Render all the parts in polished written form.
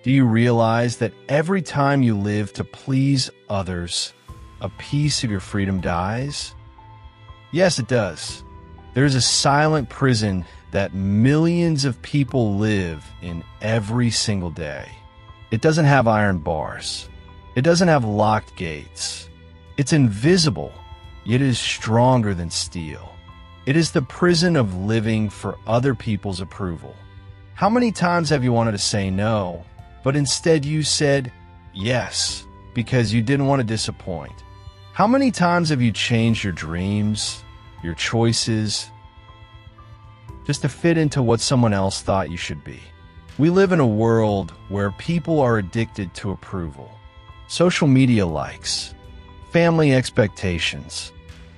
Do you realize that every time you live to please others, a piece of your freedom dies? Yes, it does. There's a silent prison that millions of people live in every single day. It doesn't have iron bars. It doesn't have locked gates. It's invisible, yet it is stronger than steel. It is the prison of living for other people's approval. How many times have you wanted to say no, but instead you said yes because you didn't want to disappoint? How many times have you changed your dreams, your choices, just to fit into what someone else thought you should be? We live in a world where people are addicted to approval. Social media likes, family expectations,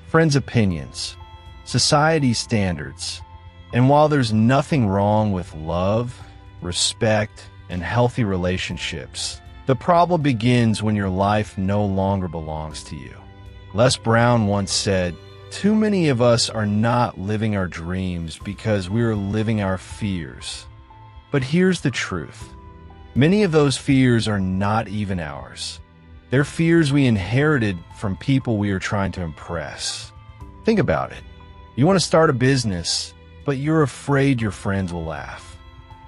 friends' opinions, society standards. And while there's nothing wrong with love, respect, and healthy relationships, the problem begins when your life no longer belongs to you. Les Brown once said, "Too many of us are not living our dreams because we are living our fears." But here's the truth. Many of those fears are not even ours. They're fears we inherited from people we are trying to impress. Think about it. You want to start a business, but you're afraid your friends will laugh.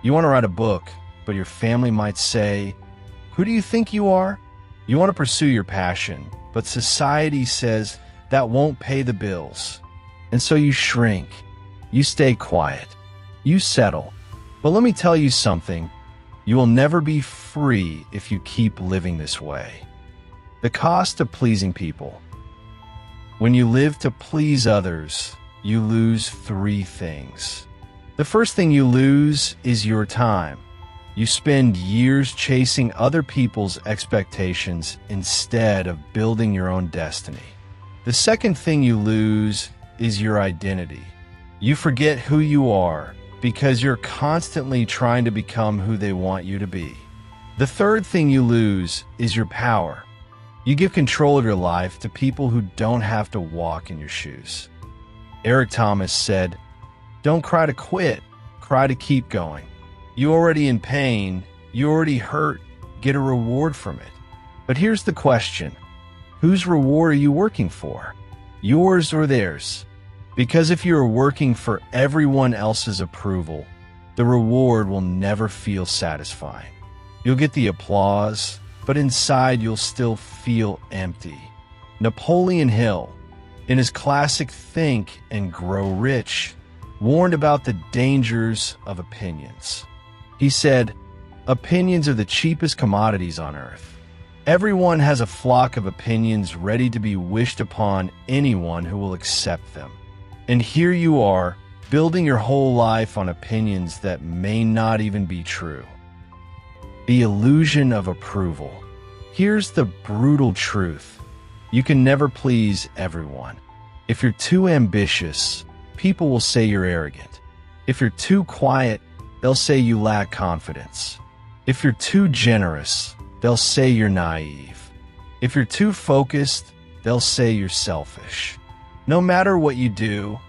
You want to write a book, but your family might say, "Who do you think you are?" You want to pursue your passion, but society says that won't pay the bills. And so you shrink. You stay quiet. You settle. But let me tell you something. You will never be free if you keep living this way. The cost of pleasing people. When you live to please others, you lose three things. The first thing you lose is your time. You spend years chasing other people's expectations instead of building your own destiny. The second thing you lose is your identity. You forget who you are because you're constantly trying to become who they want you to be. The third thing you lose is your power. You give control of your life to people who don't have to walk in your shoes. Eric Thomas said, "Don't cry to quit, cry to keep going. You already in pain, you already hurt, get a reward from it." But here's the question. Whose reward are you working for? Yours or theirs? Because if you are working for everyone else's approval, the reward will never feel satisfying. You'll get the applause, but inside you'll still feel empty. Napoleon Hill, in his classic Think and Grow Rich, warned about the dangers of opinions. He said, "Opinions are the cheapest commodities on earth. Everyone has a flock of opinions ready to be wished upon anyone who will accept them. And here you are, building your whole life on opinions that may not even be true." The illusion of approval. Here's the brutal truth. You can never please everyone. If you're too ambitious, people will say you're arrogant. If you're too quiet, they'll say you lack confidence. If you're too generous, they'll say you're naive. If you're too focused, they'll say you're selfish. No matter what you do,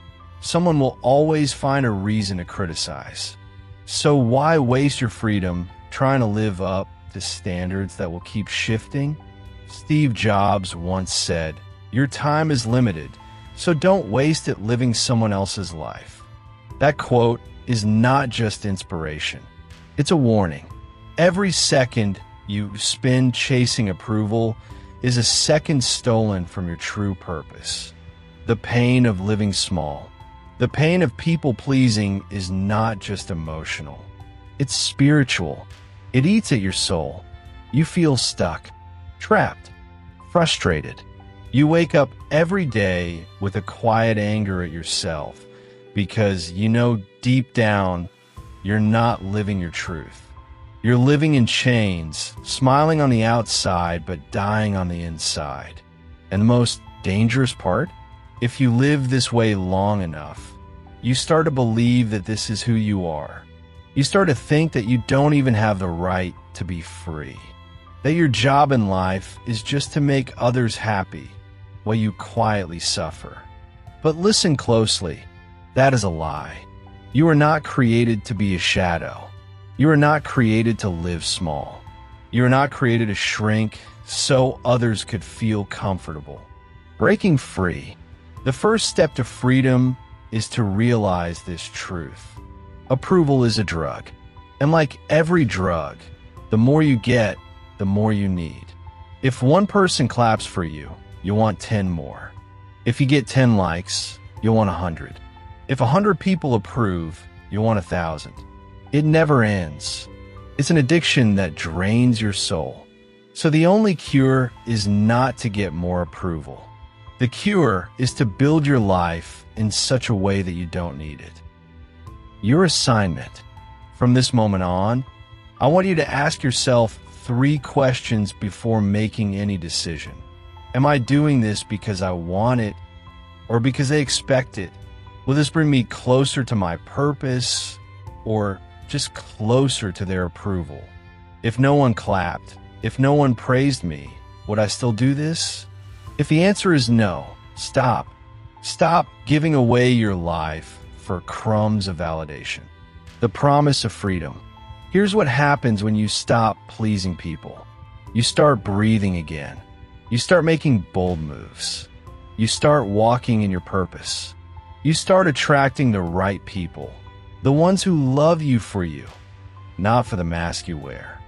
someone will always find a reason to criticize. So why waste your freedom trying to live up to standards that will keep shifting? Steve Jobs once said, "Your time is limited, so don't waste it living someone else's life." That quote is not just inspiration. It's a warning. Every second you spend chasing approval is a second stolen from your true purpose. The pain of living small. The pain of people-pleasing is not just emotional. It's spiritual. It eats at your soul. You feel stuck, trapped, frustrated. You wake up every day with a quiet anger at yourself because you know deep down you're not living your truth. You're living in chains, smiling on the outside but dying on the inside. And the most dangerous part? If you live this way long enough, you start to believe that this is who you are. You start to think that you don't even have the right to be free. That your job in life is just to make others happy while you quietly suffer. But listen closely. That is a lie. You are not created to be a shadow. You are not created to live small. You are not created to shrink so others could feel comfortable. Breaking free. The first step to freedom is to realize this truth. Approval is a drug. And like every drug, the more you get, the more you need. If one person claps for you, you want 10 more. If you get 10 likes, you'll want 100. If 100 people approve, you'll want 1,000. It never ends. It's an addiction that drains your soul. So the only cure is not to get more approval. The cure is to build your life in such a way that you don't need it. Your assignment. From this moment on, I want you to ask yourself 3 questions before making any decision. Am I doing this because I want it or because they expect it? Will this bring me closer to my purpose or just closer to their approval? If no one clapped, if no one praised me, would I still do this? If the answer is no, stop. Stop giving away your life for crumbs of validation. The promise of freedom. Here's what happens when you stop pleasing people. You start breathing again. You start making bold moves. You start walking in your purpose. You start attracting the right people, the ones who love you for you, not for the mask you wear.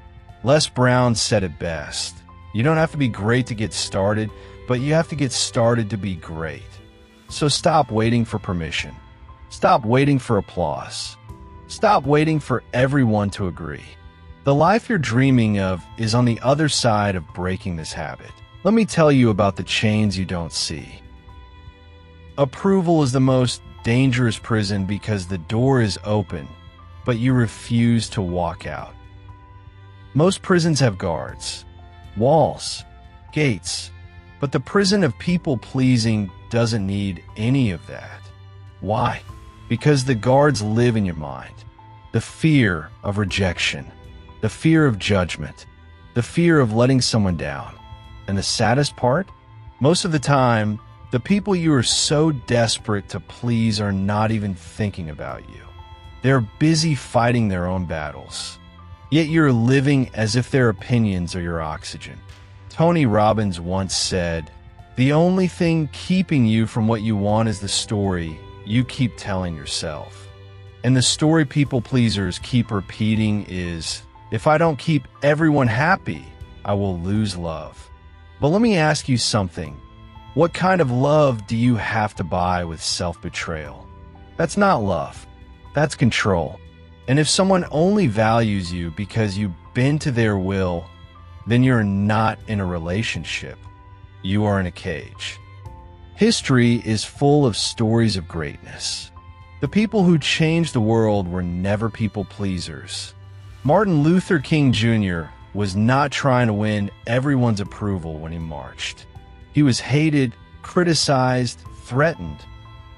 Les Brown said it best. You don't have to be great to get started, but you have to get started to be great. So stop waiting for permission. Stop waiting for applause. Stop waiting for everyone to agree. The life you're dreaming of is on the other side of breaking this habit. Let me tell you about the chains you don't see. Approval is the most dangerous prison because the door is open, but you refuse to walk out. Most prisons have guards, walls, gates, but the prison of people-pleasing doesn't need any of that. Why? Because the guards live in your mind. The fear of rejection, the fear of judgment, the fear of letting someone down. And the saddest part? Most of the time, the people you are so desperate to please are not even thinking about you. They're busy fighting their own battles. Yet you're living as if their opinions are your oxygen. Tony Robbins once said, "The only thing keeping you from what you want is the story you keep telling yourself." And the story people pleasers keep repeating is, if I don't keep everyone happy, I will lose love. But let me ask you something. What kind of love do you have to buy with self-betrayal? That's not love. That's control. And if someone only values you because you bend to their will, then you're not in a relationship. You are in a cage. History is full of stories of greatness. The people who changed the world were never people pleasers. Martin Luther King Jr. was not trying to win everyone's approval when he marched. He was hated, criticized, threatened,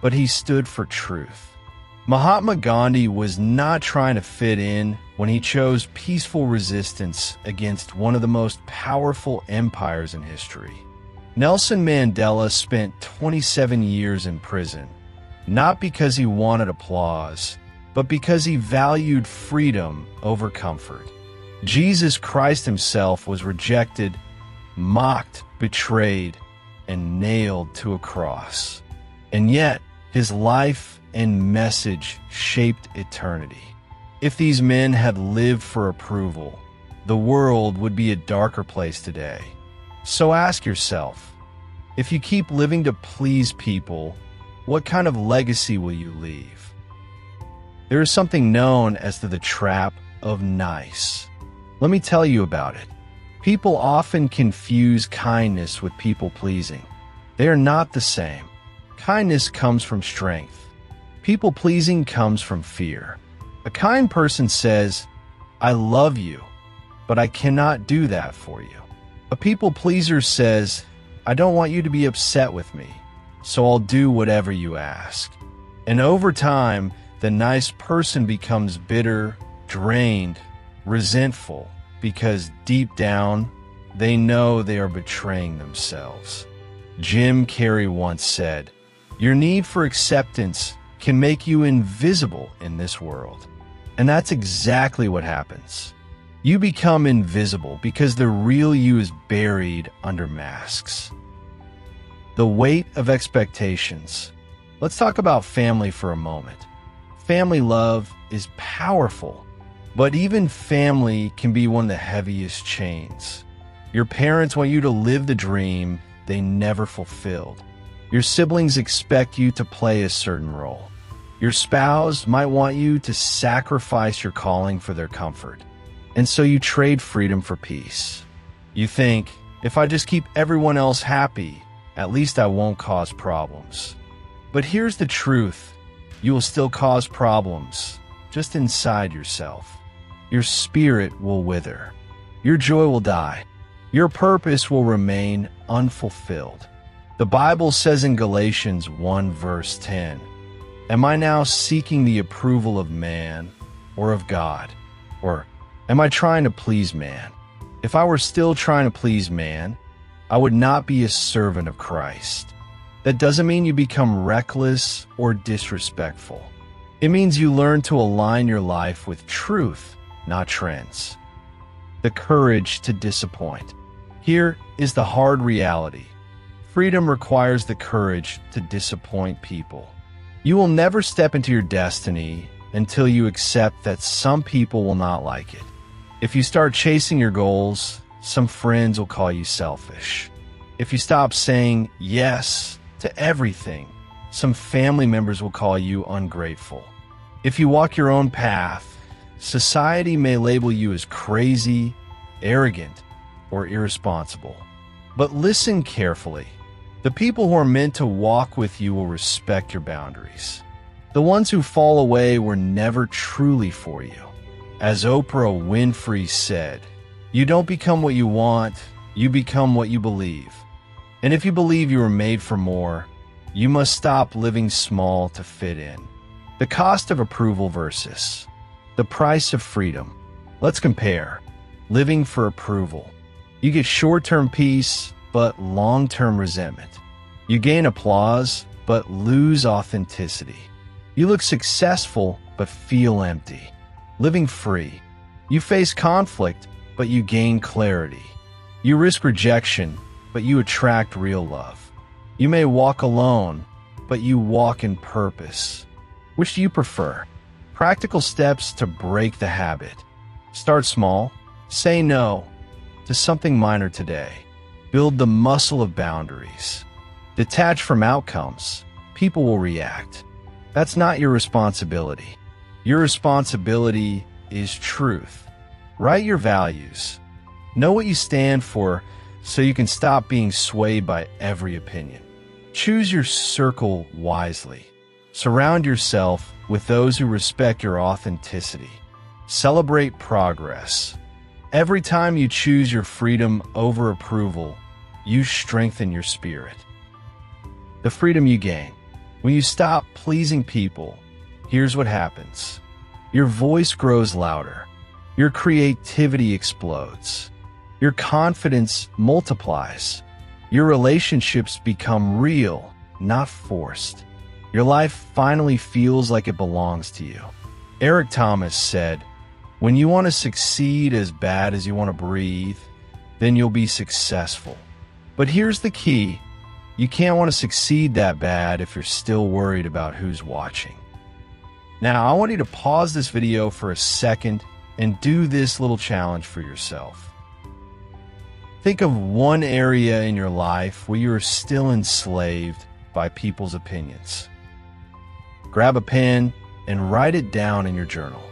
but he stood for truth. Mahatma Gandhi was not trying to fit in when he chose peaceful resistance against one of the most powerful empires in history. Nelson Mandela spent 27 years in prison, not because he wanted applause, but because he valued freedom over comfort. Jesus Christ himself was rejected, mocked, betrayed, and nailed to a cross. And yet, his life and message shaped eternity. If these men had lived for approval, the world would be a darker place today. So ask yourself, if you keep living to please people, what kind of legacy will you leave? There is something known as the trap of nice. Let me tell you about it. People often confuse kindness with people-pleasing. They are not the same. Kindness comes from strength. People-pleasing comes from fear. A kind person says, "I love you, but I cannot do that for you." A people-pleaser says, "I don't want you to be upset with me, so I'll do whatever you ask." And over time, the nice person becomes bitter, drained, resentful, because deep down, they know they are betraying themselves. Jim Carrey once said, "Your need for acceptance can make you invisible in this world." And that's exactly what happens. You become invisible because the real you is buried under masks. The weight of expectations. Let's talk about family for a moment. Family love is powerful, but even family can be one of the heaviest chains. Your parents want you to live the dream they never fulfilled. Your siblings expect you to play a certain role. Your spouse might want you to sacrifice your calling for their comfort. And so you trade freedom for peace. You think, if I just keep everyone else happy, at least I won't cause problems. But here's the truth. You will still cause problems, just inside yourself. Your spirit will wither. Your joy will die. Your purpose will remain unfulfilled. The Bible says in Galatians 1 verse 10, "Am I now seeking the approval of man or of God? Or am I trying to please man? If I were still trying to please man, I would not be a servant of Christ." That doesn't mean you become reckless or disrespectful. It means you learn to align your life with truth, not trends. The courage to disappoint. Here is the hard reality. Freedom requires the courage to disappoint people. You will never step into your destiny until you accept that some people will not like it. If you start chasing your goals, some friends will call you selfish. If you stop saying yes to everything, some family members will call you ungrateful. If you walk your own path, society may label you as crazy, arrogant, or irresponsible. But listen carefully. The people who are meant to walk with you will respect your boundaries. The ones who fall away were never truly for you. As Oprah Winfrey said, "You don't become what you want, you become what you believe." And if you believe you were made for more, you must stop living small to fit in. The cost of approval versus the price of freedom. Let's compare. Living for approval. You get short-term peace, but long-term resentment. You gain applause, but lose authenticity. You look successful, but feel empty. Living free. You face conflict, but you gain clarity. You risk rejection, but you attract real love. You may walk alone, but you walk in purpose. Which do you prefer? Practical steps to break the habit. Start small. Say no to something minor today. Build the muscle of boundaries. Detach from outcomes. People will react. That's not your responsibility. Your responsibility is truth. Write your values. Know what you stand for so you can stop being swayed by every opinion. Choose your circle wisely. Surround yourself with those who respect your authenticity. Celebrate progress. Every time you choose your freedom over approval, you strengthen your spirit. The freedom you gain. When you stop pleasing people, here's what happens. Your voice grows louder. Your creativity explodes. Your confidence multiplies. Your relationships become real, not forced. Your life finally feels like it belongs to you. Eric Thomas said, "When you want to succeed as bad as you want to breathe, then you'll be successful." But here's the key. You can't want to succeed that bad if you're still worried about who's watching. Now, I want you to pause this video for a second and do this little challenge for yourself. Think of one area in your life where you are still enslaved by people's opinions. Grab a pen and write it down in your journal.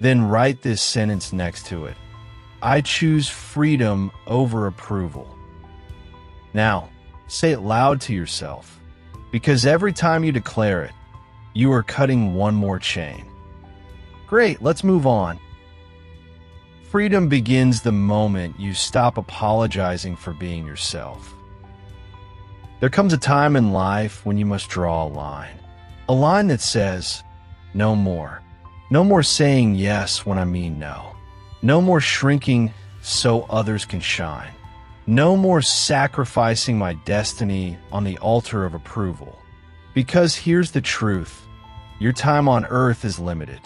Then write this sentence next to it. I choose freedom over approval. Now, say it loud to yourself, because every time you declare it, you are cutting one more chain. Great, let's move on. Freedom begins the moment you stop apologizing for being yourself. There comes a time in life when you must draw a line that says, no more. No more saying yes when I mean no. No more shrinking so others can shine. No more sacrificing my destiny on the altar of approval. Because here's the truth. Your time on earth is limited.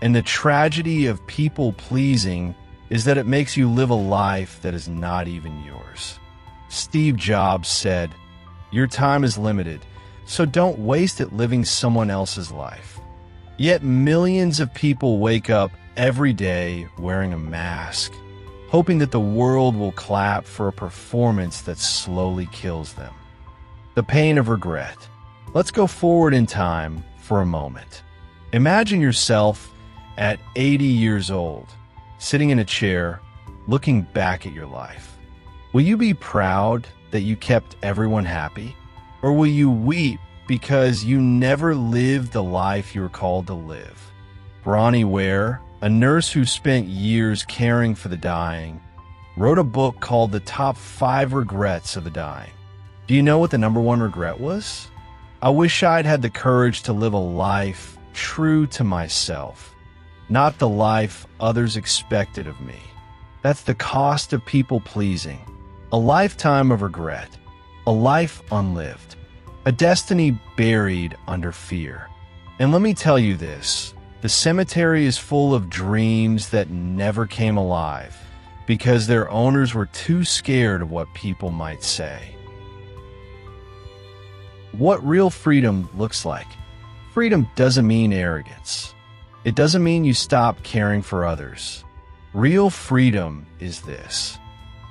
And the tragedy of people-pleasing is that it makes you live a life that is not even yours. Steve Jobs said, "Your time is limited, so don't waste it living someone else's life." Yet millions of people wake up every day wearing a mask, hoping that the world will clap for a performance that slowly kills them. The pain of regret. Let's go forward in time for a moment. Imagine yourself at 80 years old, sitting in a chair, looking back at your life. Will you be proud that you kept everyone happy? Or will you weep because you never lived the life you were called to live? Bronnie Ware, a nurse who spent years caring for the dying, wrote a book called The Top 5 Regrets of the Dying. Do you know what the number one regret was? I wish I'd had the courage to live a life true to myself, not the life others expected of me. That's the cost of people-pleasing. A lifetime of regret, a life unlived, a destiny buried under fear. And let me tell you this, the cemetery is full of dreams that never came alive because their owners were too scared of what people might say. What real freedom looks like. Freedom doesn't mean arrogance. It doesn't mean you stop caring for others. Real freedom is this.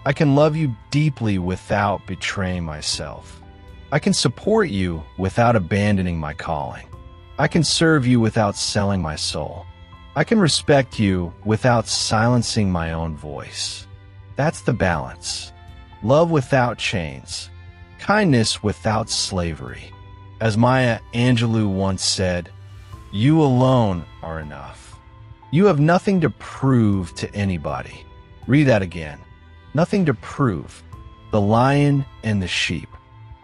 I can love you deeply without betraying myself. I can support you without abandoning my calling. I can serve you without selling my soul. I can respect you without silencing my own voice. That's the balance. Love without chains. Kindness without slavery. As Maya Angelou once said, "You alone are enough." You have nothing to prove to anybody. Read that again. Nothing to prove. The lion and the sheep.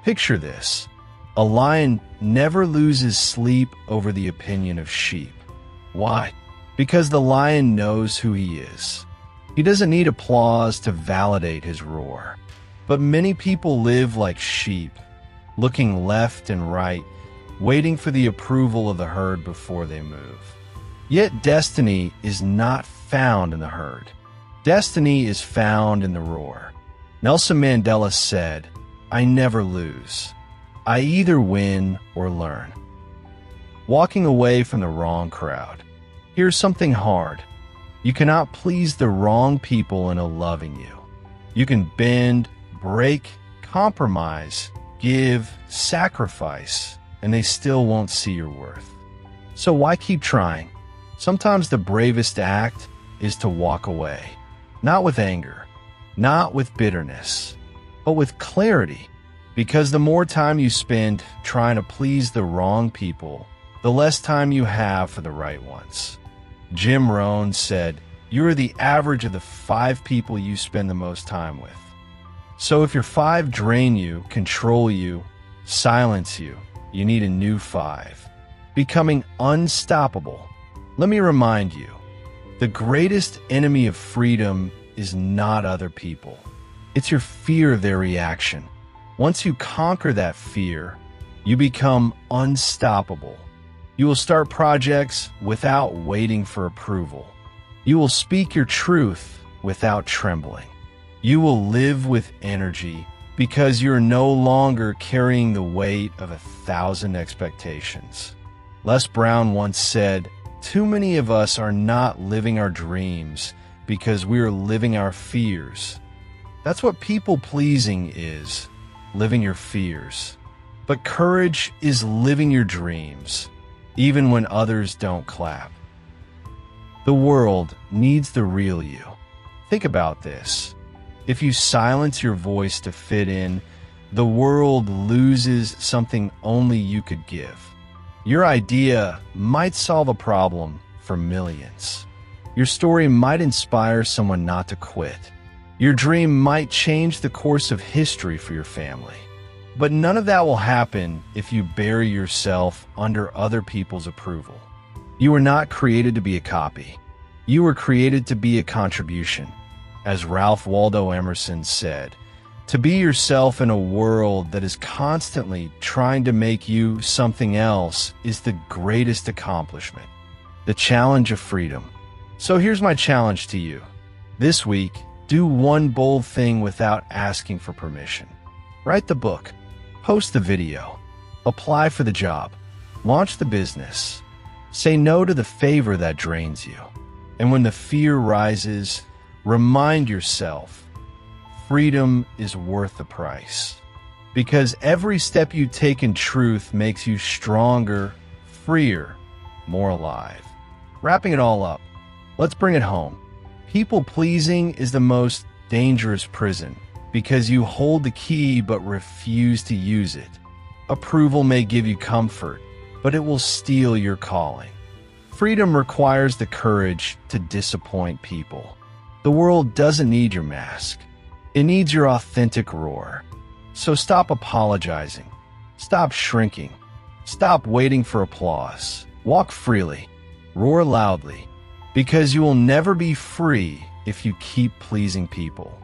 Picture this. A lion never loses sleep over the opinion of sheep. Why? Because the lion knows who he is. He doesn't need applause to validate his roar. But many people live like sheep, looking left and right, waiting for the approval of the herd before they move. Yet destiny is not found in the herd. Destiny is found in the roar. Nelson Mandela said, "I never lose. I either win or learn." Walking away from the wrong crowd. Here's something hard. You cannot please the wrong people in a loving you. You can bend, break, compromise, give, sacrifice, and they still won't see your worth. So why keep trying? Sometimes the bravest act is to walk away. Not with anger, not with bitterness, but with clarity. Because the more time you spend trying to please the wrong people, the less time you have for the right ones. Jim Rohn said, "You are the average of the 5 people you spend the most time with." So if your 5 drain you, control you, silence you, you need a new 5. Becoming unstoppable. Let me remind you, the greatest enemy of freedom is not other people. It's your fear of their reaction. Once you conquer that fear, you become unstoppable. You will start projects without waiting for approval. You will speak your truth without trembling. You will live with energy because you're no longer carrying the weight of 1,000 expectations. Les Brown once said, "Too many of us are not living our dreams because we are living our fears." That's what people-pleasing is, living your fears. But courage is living your dreams, even when others don't clap. The world needs the real you. Think about this. If you silence your voice to fit in, the world loses something only you could give. Your idea might solve a problem for millions. Your story might inspire someone not to quit. Your dream might change the course of history for your family. But none of that will happen if you bury yourself under other people's approval. You were not created to be a copy. You were created to be a contribution. As Ralph Waldo Emerson said, To be yourself in a world that is constantly trying to make you something else is the greatest accomplishment. The challenge of freedom. So here's my challenge to you. This week, do one bold thing without asking for permission. Write the book, post the video, apply for the job, launch the business. Say no to the favor that drains you. And when the fear rises, remind yourself, freedom is worth the price. Because every step you take in truth makes you stronger, freer, more alive. Wrapping it all up, let's bring it home. People-pleasing is the most dangerous prison because you hold the key but refuse to use it. Approval may give you comfort, but it will steal your calling. Freedom requires the courage to disappoint people. The world doesn't need your mask. It needs your authentic roar. So stop apologizing. Stop shrinking. Stop waiting for applause. Walk freely. Roar loudly. Because you will never be free if you keep pleasing people.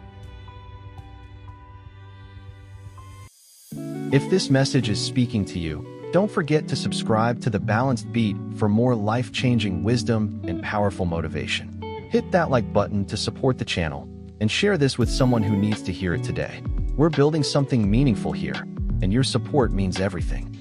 If this message is speaking to you, don't forget to subscribe to The Balanced Beat for more life-changing wisdom and powerful motivation. Hit that like button to support the channel and share this with someone who needs to hear it today. We're building something meaningful here, and your support means everything.